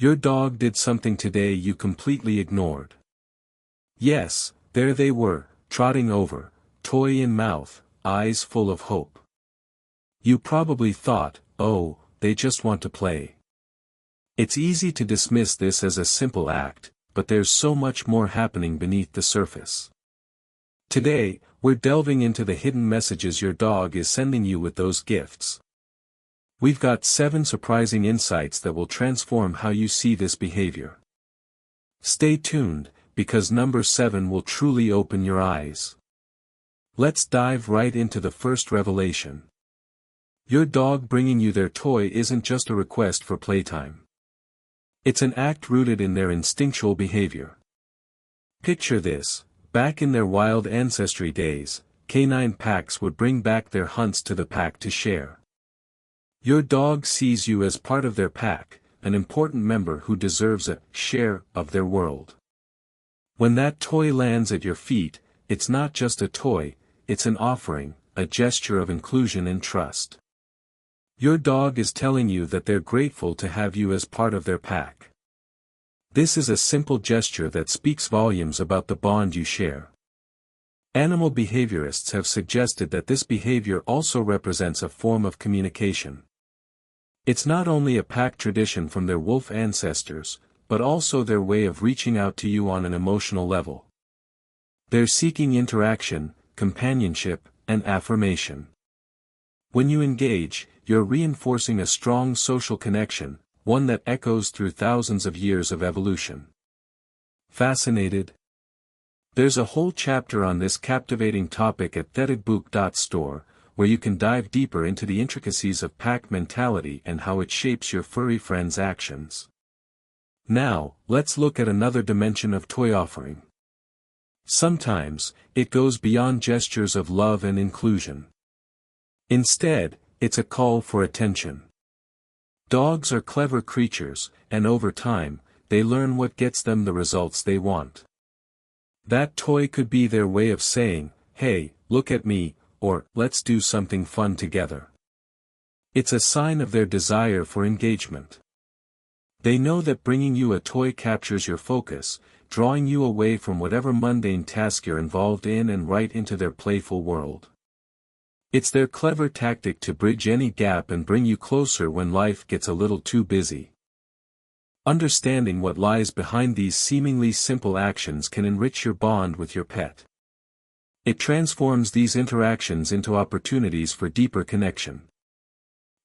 Your dog did something today you completely ignored. Yes, there they were, trotting over, toy in mouth, eyes full of hope. You probably thought, oh, they just want to play. It's easy to dismiss this as a simple act, but there's so much more happening beneath the surface. Today, we're delving into the hidden messages your dog is sending you with those gifts. We've got 7 surprising insights that will transform how you see this behavior. Stay tuned, because number 7 will truly open your eyes. Let's dive right into the first revelation. Your dog bringing you their toy isn't just a request for playtime. It's an act rooted in their instinctual behavior. Picture this: back in their wild ancestry days, canine packs would bring back their hunts to the pack to share. Your dog sees you as part of their pack, an important member who deserves a share of their world. When that toy lands at your feet, it's not just a toy, it's an offering, a gesture of inclusion and trust. Your dog is telling you that they're grateful to have you as part of their pack. This is a simple gesture that speaks volumes about the bond you share. Animal behaviorists have suggested that this behavior also represents a form of communication. It's not only a pack tradition from their wolf ancestors, but also their way of reaching out to you on an emotional level. They're seeking interaction, companionship, and affirmation. When you engage, you're reinforcing a strong social connection, one that echoes through thousands of years of evolution. Fascinated? There's a whole chapter on this captivating topic at thedbook.store, where you can dive deeper into the intricacies of pack mentality and how it shapes your furry friends' actions. Now, let's look at another dimension of toy offering. Sometimes, it goes beyond gestures of love and inclusion. Instead, it's a call for attention. Dogs are clever creatures, and over time, they learn what gets them the results they want. That toy could be their way of saying, "Hey, look at me," or "Let's do something fun together." It's a sign of their desire for engagement. They know that bringing you a toy captures your focus, drawing you away from whatever mundane task you're involved in and right into their playful world. It's their clever tactic to bridge any gap and bring you closer when life gets a little too busy. Understanding what lies behind these seemingly simple actions can enrich your bond with your pet. It transforms these interactions into opportunities for deeper connection.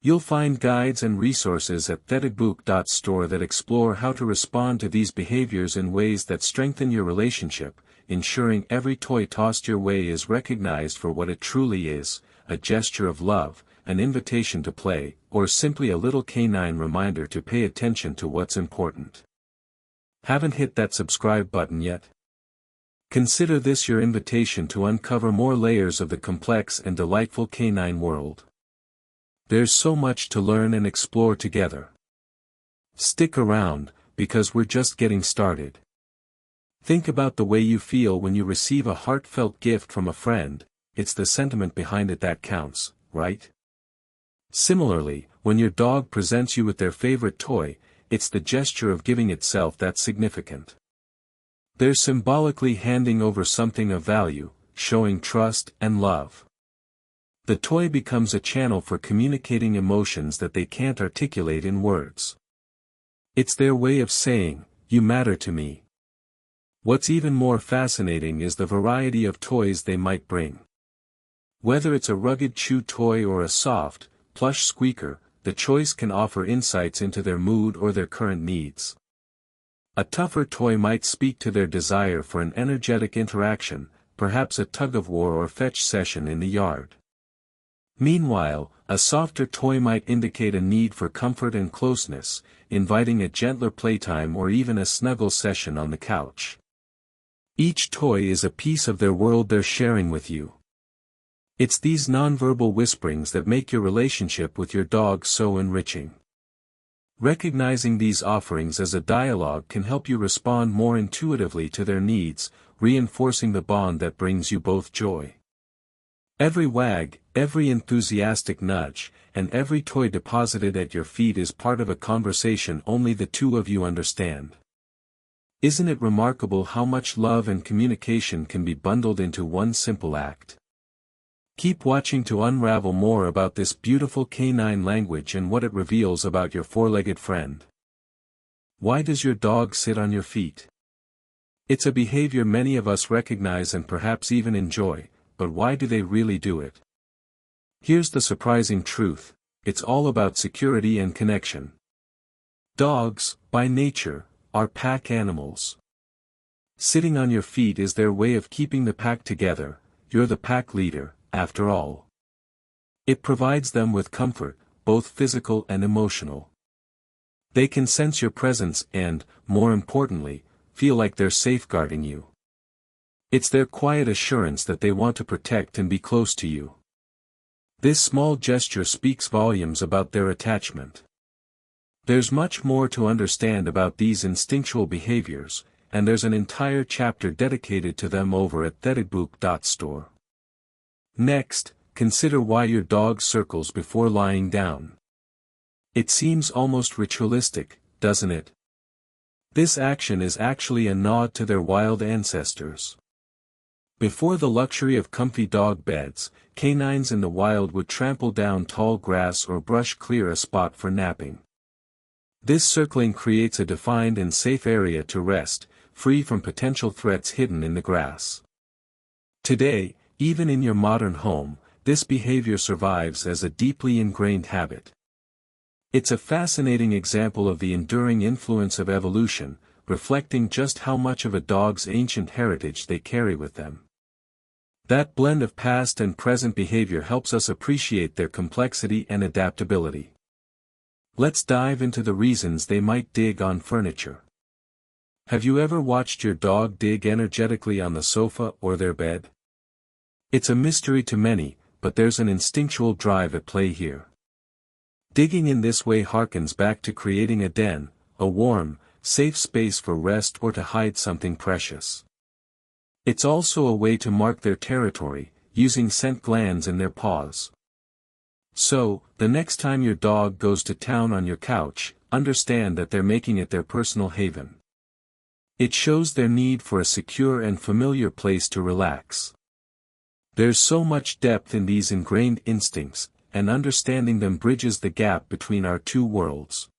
You'll find guides and resources at thedbook.store that explore how to respond to these behaviors in ways that strengthen your relationship, ensuring every toy tossed your way is recognized for what it truly is: a gesture of love, an invitation to play, or simply a little canine reminder to pay attention to what's important. Haven't hit that subscribe button yet? Consider this your invitation to uncover more layers of the complex and delightful canine world. There's so much to learn and explore together. Stick around, because we're just getting started. Think about the way you feel when you receive a heartfelt gift from a friend. It's the sentiment behind it that counts, right? Similarly, when your dog presents you with their favorite toy, it's the gesture of giving itself that's significant. They're symbolically handing over something of value, showing trust and love. The toy becomes a channel for communicating emotions that they can't articulate in words. It's their way of saying, "You matter to me." What's even more fascinating is the variety of toys they might bring. Whether it's a rugged chew toy or a soft, plush squeaker, the choice can offer insights into their mood or their current needs. A tougher toy might speak to their desire for an energetic interaction, perhaps a tug-of-war or fetch session in the yard. Meanwhile, a softer toy might indicate a need for comfort and closeness, inviting a gentler playtime or even a snuggle session on the couch. Each toy is a piece of their world they're sharing with you. It's these nonverbal whisperings that make your relationship with your dog so enriching. Recognizing these offerings as a dialogue can help you respond more intuitively to their needs, reinforcing the bond that brings you both joy. Every wag, every enthusiastic nudge, and every toy deposited at your feet is part of a conversation only the two of you understand. Isn't it remarkable how much love and communication can be bundled into one simple act? Keep watching to unravel more about this beautiful canine language and what it reveals about your four-legged friend. Why does your dog sit on your feet? It's a behavior many of us recognize and perhaps even enjoy, but why do they really do it? Here's the surprising truth: it's all about security and connection. Dogs, by nature, are pack animals. Sitting on your feet is their way of keeping the pack together. You're the pack leader, after all. It provides them with comfort, both physical and emotional. They can sense your presence and, more importantly, feel like they're safeguarding you. It's their quiet assurance that they want to protect and be close to you. This small gesture speaks volumes about their attachment. There's much more to understand about these instinctual behaviors, and there's an entire chapter dedicated to them over at thedbook.store. Next, consider why your dog circles before lying down. It seems almost ritualistic, doesn't it? This action is actually a nod to their wild ancestors. Before the luxury of comfy dog beds, canines in the wild would trample down tall grass or brush clear a spot for napping. This circling creates a defined and safe area to rest, free from potential threats hidden in the grass. Today, even in your modern home, this behavior survives as a deeply ingrained habit. It's a fascinating example of the enduring influence of evolution, reflecting just how much of a dog's ancient heritage they carry with them. That blend of past and present behavior helps us appreciate their complexity and adaptability. Let's dive into the reasons they might dig on furniture. Have you ever watched your dog dig energetically on the sofa or their bed? It's a mystery to many, but there's an instinctual drive at play here. Digging in this way harkens back to creating a den, a warm, safe space for rest or to hide something precious. It's also a way to mark their territory, using scent glands in their paws. So, the next time your dog goes to town on your couch, understand that they're making it their personal haven. It shows their need for a secure and familiar place to relax. There's so much depth in these ingrained instincts, and understanding them bridges the gap between our two worlds.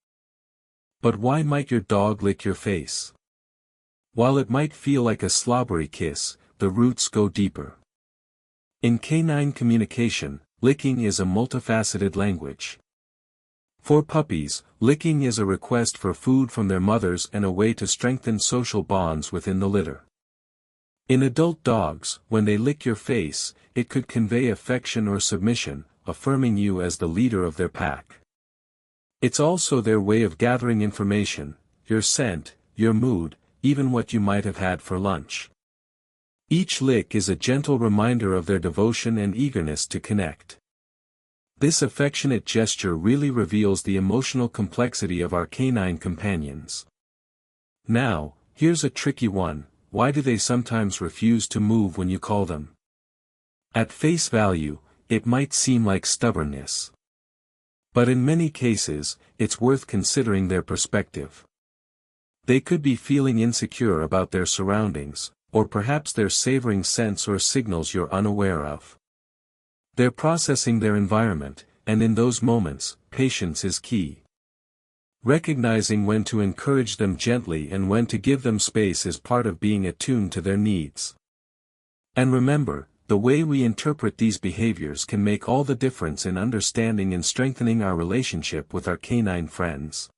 But why might your dog lick your face? While it might feel like a slobbery kiss, the roots go deeper. In canine communication, licking is a multifaceted language. For puppies, licking is a request for food from their mothers and a way to strengthen social bonds within the litter. In adult dogs, when they lick your face, it could convey affection or submission, affirming you as the leader of their pack. It's also their way of gathering information, your scent, your mood, even what you might have had for lunch. Each lick is a gentle reminder of their devotion and eagerness to connect. This affectionate gesture really reveals the emotional complexity of our canine companions. Now, here's a tricky one: why do they sometimes refuse to move when you call them? At face value, it might seem like stubbornness. But in many cases, it's worth considering their perspective. They could be feeling insecure about their surroundings, or perhaps they're savoring scents or signals you're unaware of. They're processing their environment, and in those moments, patience is key. Recognizing when to encourage them gently and when to give them space is part of being attuned to their needs. And remember, the way we interpret these behaviors can make all the difference in understanding and strengthening our relationship with our canine friends.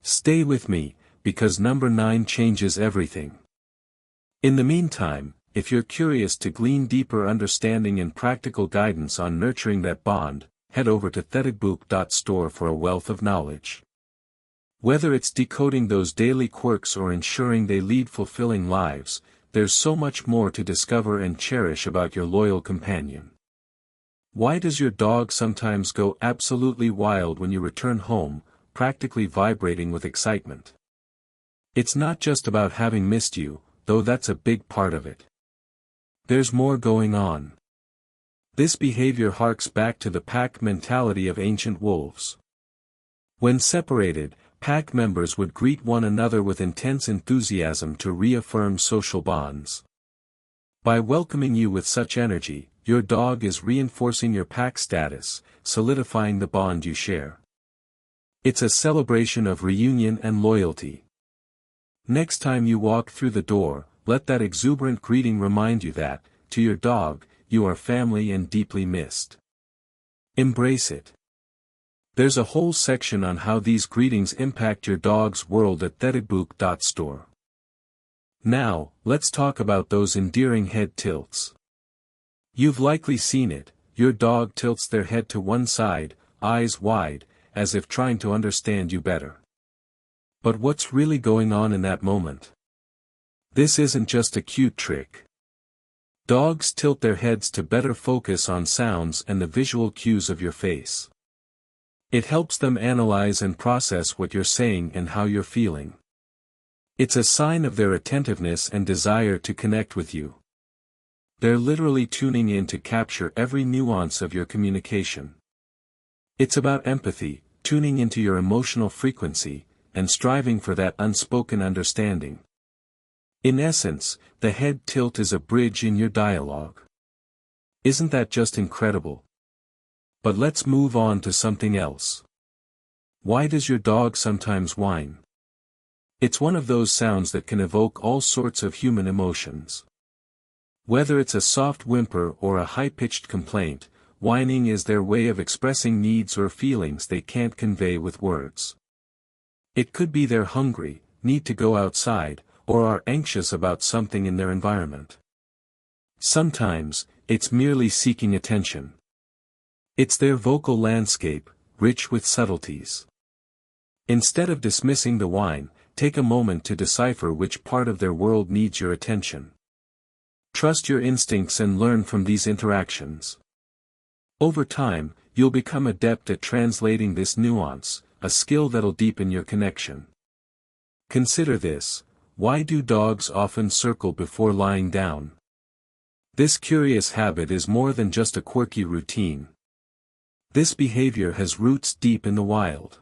Stay with me, because number 9 changes everything. In the meantime, if you're curious to glean deeper understanding and practical guidance on nurturing that bond, head over to thedbook.store for a wealth of knowledge. Whether it's decoding those daily quirks or ensuring they lead fulfilling lives, there's so much more to discover and cherish about your loyal companion. Why does your dog sometimes go absolutely wild when you return home, practically vibrating with excitement? It's not just about having missed you, though that's a big part of it. There's more going on. This behavior harks back to the pack mentality of ancient wolves. When separated, pack members would greet one another with intense enthusiasm to reaffirm social bonds. By welcoming you with such energy, your dog is reinforcing your pack status, solidifying the bond you share. It's a celebration of reunion and loyalty. Next time you walk through the door, let that exuberant greeting remind you that, to your dog, you are family and deeply missed. Embrace it. There's a whole section on how these greetings impact your dog's world at thetabook.store. Now, let's talk about those endearing head tilts. You've likely seen it, your dog tilts their head to one side, eyes wide, as if trying to understand you better. But what's really going on in that moment? This isn't just a cute trick. Dogs tilt their heads to better focus on sounds and the visual cues of your face. It helps them analyze and process what you're saying and how you're feeling. It's a sign of their attentiveness and desire to connect with you. They're literally tuning in to capture every nuance of your communication. It's about empathy, tuning into your emotional frequency, and striving for that unspoken understanding. In essence, the head tilt is a bridge in your dialogue. Isn't that just incredible? But let's move on to something else. Why does your dog sometimes whine? It's one of those sounds that can evoke all sorts of human emotions. Whether it's a soft whimper or a high-pitched complaint, whining is their way of expressing needs or feelings they can't convey with words. It could be they're hungry, need to go outside, or are anxious about something in their environment. Sometimes, it's merely seeking attention. It's their vocal landscape, rich with subtleties. Instead of dismissing the whine, take a moment to decipher which part of their world needs your attention. Trust your instincts and learn from these interactions. Over time, you'll become adept at translating this nuance, a skill that'll deepen your connection. Consider this: why do dogs often circle before lying down? This curious habit is more than just a quirky routine. This behavior has roots deep in the wild.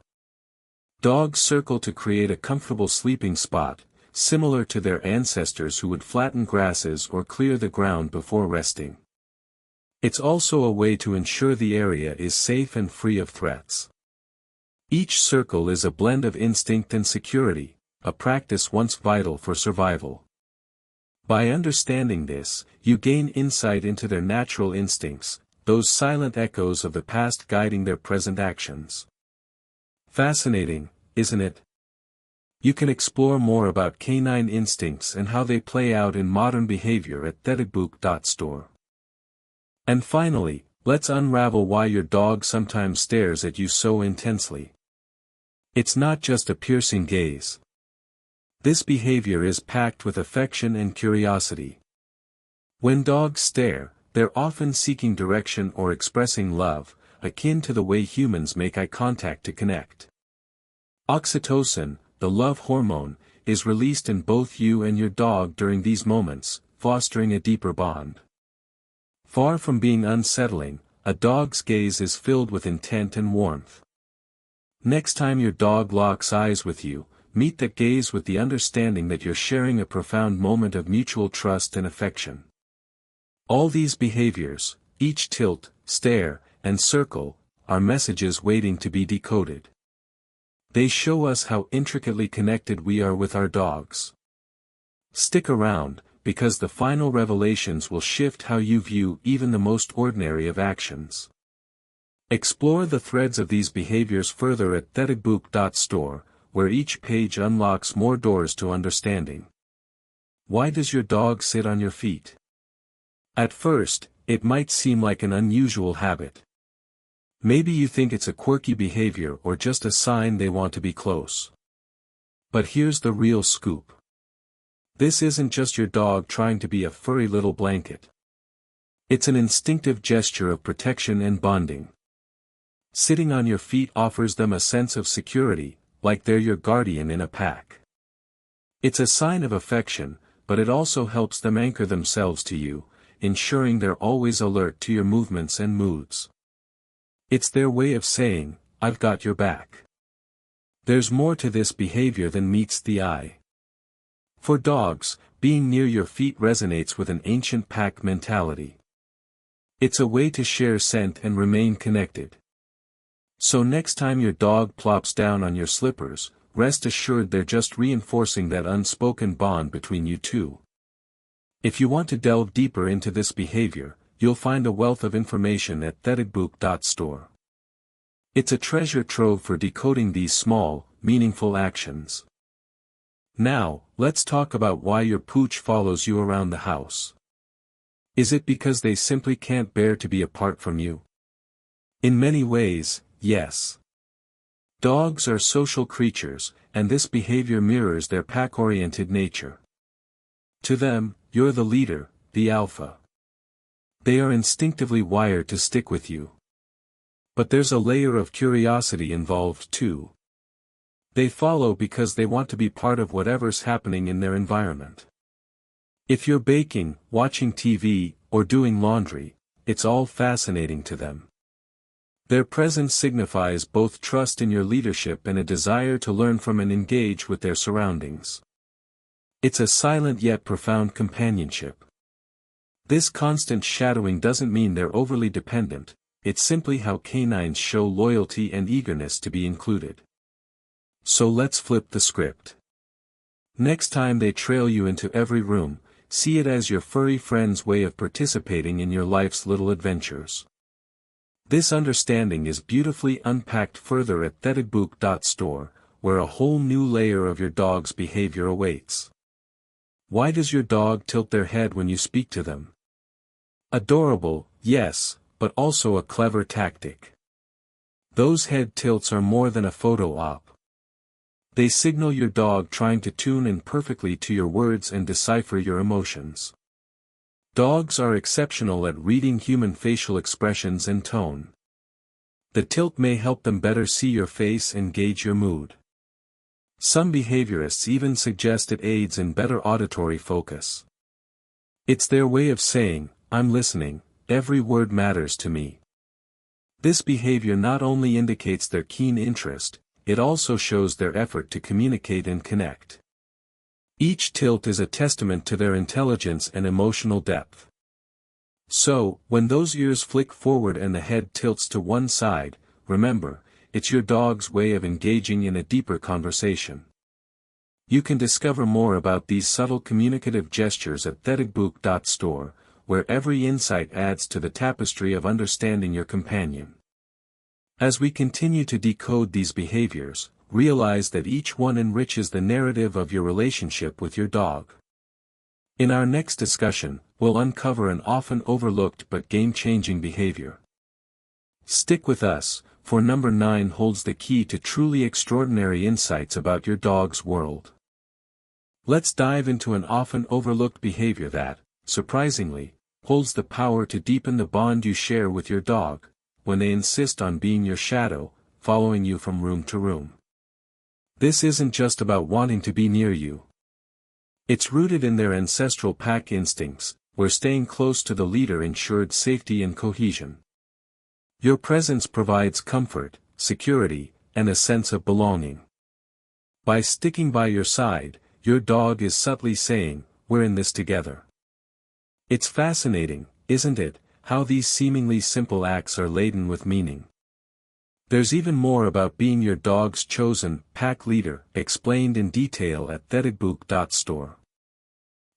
Dogs circle to create a comfortable sleeping spot, similar to their ancestors who would flatten grasses or clear the ground before resting. It's also a way to ensure the area is safe and free of threats. Each circle is a blend of instinct and security, a practice once vital for survival. By understanding this, you gain insight into their natural instincts, those silent echoes of the past guiding their present actions. Fascinating, isn't it? You can explore more about canine instincts and how they play out in modern behavior at thetabook.store. And finally, let's unravel why your dog sometimes stares at you so intensely. It's not just a piercing gaze. This behavior is packed with affection and curiosity. When dogs stare, they're often seeking direction or expressing love, akin to the way humans make eye contact to connect. Oxytocin, the love hormone, is released in both you and your dog during these moments, fostering a deeper bond. Far from being unsettling, a dog's gaze is filled with intent and warmth. Next time your dog locks eyes with you, meet that gaze with the understanding that you're sharing a profound moment of mutual trust and affection. All these behaviors, each tilt, stare, and circle, are messages waiting to be decoded. They show us how intricately connected we are with our dogs. Stick around, because the final revelations will shift how you view even the most ordinary of actions. Explore the threads of these behaviors further at thetabook.store, where each page unlocks more doors to understanding. Why does your dog sit on your feet? At first, it might seem like an unusual habit. Maybe you think it's a quirky behavior or just a sign they want to be close. But here's the real scoop. This isn't just your dog trying to be a furry little blanket. It's an instinctive gesture of protection and bonding. Sitting on your feet offers them a sense of security, like they're your guardian in a pack. It's a sign of affection, but it also helps them anchor themselves to you, ensuring they're always alert to your movements and moods. It's their way of saying, "I've got your back." There's more to this behavior than meets the eye. For dogs, being near your feet resonates with an ancient pack mentality. It's a way to share scent and remain connected. So next time your dog plops down on your slippers, rest assured they're just reinforcing that unspoken bond between you two. If you want to delve deeper into this behavior, you'll find a wealth of information at thetigbook.store. It's a treasure trove for decoding these small, meaningful actions. Now, let's talk about why your pooch follows you around the house. Is it because they simply can't bear to be apart from you? In many ways, yes. Dogs are social creatures, and this behavior mirrors their pack-oriented nature. To them, you're the leader, the alpha. They are instinctively wired to stick with you. But there's a layer of curiosity involved too. They follow because they want to be part of whatever's happening in their environment. If you're baking, watching TV, or doing laundry, it's all fascinating to them. Their presence signifies both trust in your leadership and a desire to learn from and engage with their surroundings. It's a silent yet profound companionship. This constant shadowing doesn't mean they're overly dependent, it's simply how canines show loyalty and eagerness to be included. So let's flip the script. Next time they trail you into every room, see it as your furry friend's way of participating in your life's little adventures. This understanding is beautifully unpacked further at thetigbook.store, where a whole new layer of your dog's behavior awaits. Why does your dog tilt their head when you speak to them? Adorable, yes, but also a clever tactic. Those head tilts are more than a photo op. They signal your dog trying to tune in perfectly to your words and decipher your emotions. Dogs are exceptional at reading human facial expressions and tone. The tilt may help them better see your face and gauge your mood. Some behaviorists even suggest it aids in better auditory focus. It's their way of saying, "I'm listening, every word matters to me." This behavior not only indicates their keen interest, it also shows their effort to communicate and connect. Each tilt is a testament to their intelligence and emotional depth. So, when those ears flick forward and the head tilts to one side, remember, it's your dog's way of engaging in a deeper conversation. You can discover more about these subtle communicative gestures at thetigbook.store, where every insight adds to the tapestry of understanding your companion. As we continue to decode these behaviors, realize that each one enriches the narrative of your relationship with your dog. In our next discussion, we'll uncover an often overlooked but game-changing behavior. Stick with us, for number 9 holds the key to truly extraordinary insights about your dog's world. Let's dive into an often overlooked behavior that, surprisingly, holds the power to deepen the bond you share with your dog, when they insist on being your shadow, following you from room to room. This isn't just about wanting to be near you. It's rooted in their ancestral pack instincts, where staying close to the leader ensured safety and cohesion. Your presence provides comfort, security, and a sense of belonging. By sticking by your side, your dog is subtly saying, "We're in this together." It's fascinating, isn't it, how these seemingly simple acts are laden with meaning. There's even more about being your dog's chosen pack leader, explained in detail at thetigbook.store.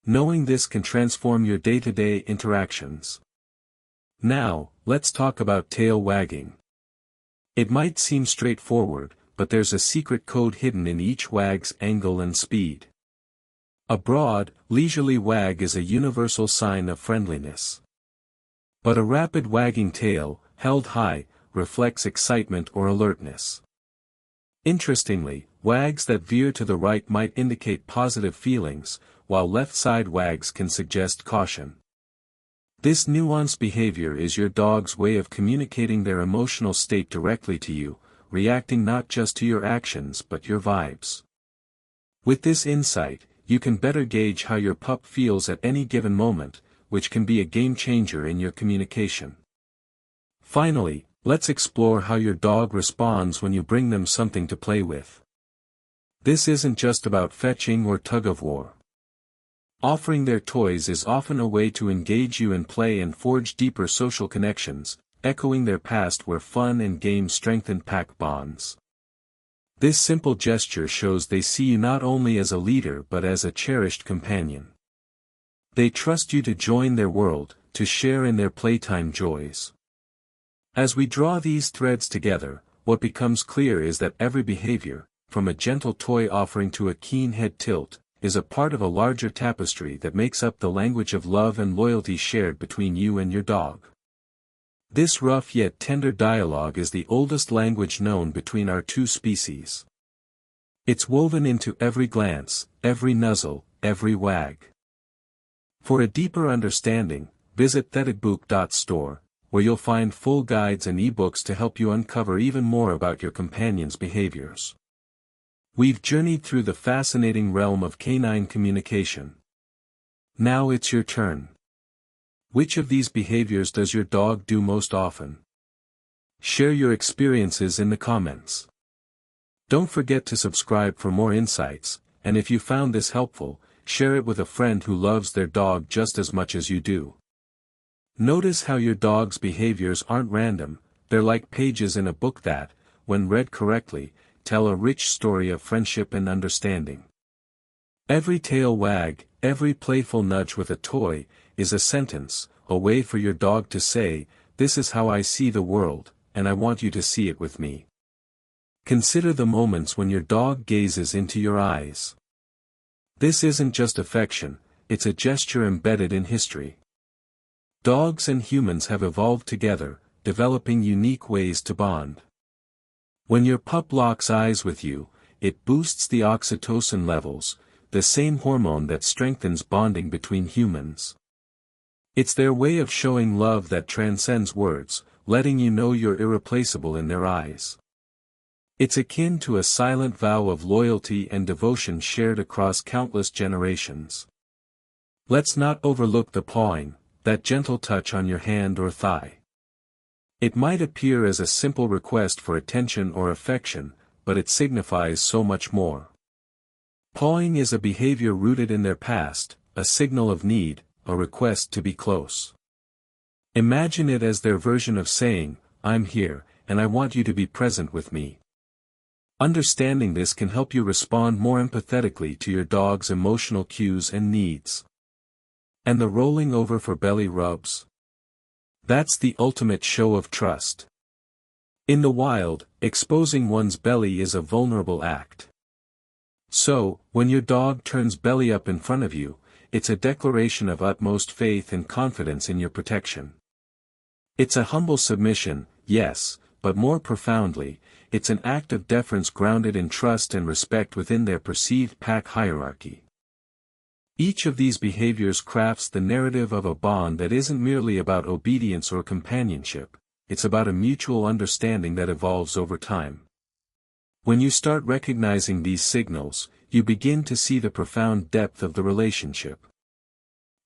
Knowing this can transform your day-to-day interactions. Now, let's talk about tail wagging. It might seem straightforward, but there's a secret code hidden in each wag's angle and speed. A broad, leisurely wag is a universal sign of friendliness. But a rapid wagging tail, held high, reflects excitement or alertness. Interestingly, wags that veer to the right might indicate positive feelings, while left-side wags can suggest caution. This nuanced behavior is your dog's way of communicating their emotional state directly to you, reacting not just to your actions but your vibes. With this insight, you can better gauge how your pup feels at any given moment, which can be a game changer in your communication. Finally, let's explore how your dog responds when you bring them something to play with. This isn't just about fetching or tug-of-war. Offering their toys is often a way to engage you in play and forge deeper social connections, echoing their past where fun and games strengthened pack bonds. This simple gesture shows they see you not only as a leader but as a cherished companion. They trust you to join their world, to share in their playtime joys. As we draw these threads together, what becomes clear is that every behavior, from a gentle toy offering to a keen head tilt, is a part of a larger tapestry that makes up the language of love and loyalty shared between you and your dog. This rough yet tender dialogue is the oldest language known between our two species. It's woven into every glance, every nuzzle, every wag. For a deeper understanding, visit thetedbook.store, where you'll find full guides and ebooks to help you uncover even more about your companion's behaviors. We've journeyed through the fascinating realm of canine communication. Now it's your turn. Which of these behaviors does your dog do most often? Share your experiences in the comments. Don't forget to subscribe for more insights, and if you found this helpful, share it with a friend who loves their dog just as much as you do. Notice how your dog's behaviors aren't random, they're like pages in a book that, when read correctly, tell a rich story of friendship and understanding. Every tail wag, every playful nudge with a toy, is a sentence, a way for your dog to say, "This is how I see the world, and I want you to see it with me." Consider the moments when your dog gazes into your eyes. This isn't just affection, it's a gesture embedded in history. Dogs and humans have evolved together, developing unique ways to bond. When your pup locks eyes with you, it boosts the oxytocin levels, the same hormone that strengthens bonding between humans. It's their way of showing love that transcends words, letting you know you're irreplaceable in their eyes. It's akin to a silent vow of loyalty and devotion shared across countless generations. Let's not overlook the pawing, that gentle touch on your hand or thigh. It might appear as a simple request for attention or affection, but it signifies so much more. Pawing is a behavior rooted in their past, a signal of need, a request to be close. Imagine it as their version of saying, "I'm here, and I want you to be present with me." Understanding this can help you respond more empathetically to your dog's emotional cues and needs. And the rolling over for belly rubs? That's the ultimate show of trust. In the wild, exposing one's belly is a vulnerable act. So, when your dog turns belly up in front of you, it's a declaration of utmost faith and confidence in your protection. It's a humble submission, yes, but more profoundly, it's an act of deference grounded in trust and respect within their perceived pack hierarchy. Each of these behaviors crafts the narrative of a bond that isn't merely about obedience or companionship, it's about a mutual understanding that evolves over time. When you start recognizing these signals, you begin to see the profound depth of the relationship.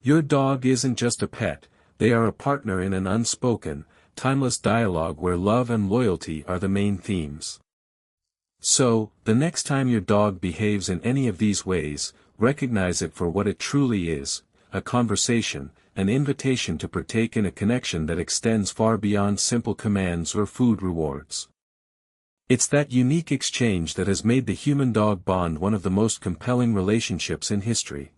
Your dog isn't just a pet, they are a partner in an unspoken, timeless dialogue where love and loyalty are the main themes. So, the next time your dog behaves in any of these ways, recognize it for what it truly is, a conversation, an invitation to partake in a connection that extends far beyond simple commands or food rewards. It's that unique exchange that has made the human-dog bond one of the most compelling relationships in history.